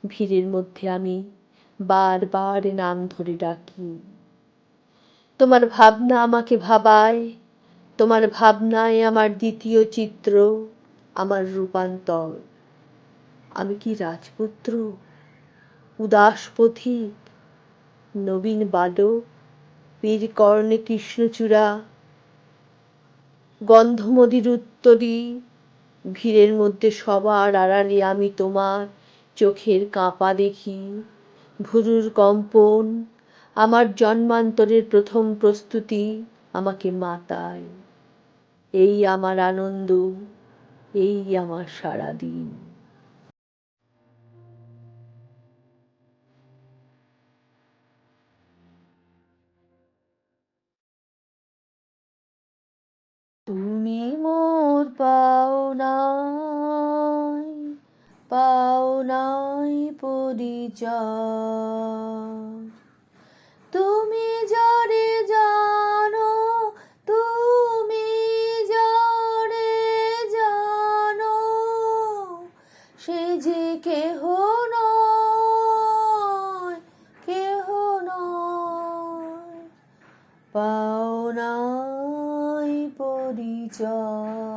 ভিড়ের মধ্যে আমি বারবার নাম ধরে ডাকি। তোমার ভাবনা আমাকে ভাবায়, তোমার ভাবনায় আমার দ্বিতীয় চিত্র, আমার রূপান্তর। আমি কি রাজপুত্র, উদাস পথিক, নবীন বালক, পীর কর্ণে কৃষ্ণচূড়া, গন্ধমদির উত্তরী, ভিড়ের মধ্যে সবার আড়ালে আমি তোমার চোখের কাঁপা দেখি, ভুরুর কম্পন, আমার জন্মান্তরের প্রথম প্রস্তুতি আমাকে মাতায়। এই আমার আনন্দ, এই আমার সারাদিন। তুমি মোর পাওনাই, পাওনাই পরিচয়। তুমি যারে জানো, তুমি যারে জানো, সে যে কেহ নয়, কেহ নয়, পাওনাই পরিচয়।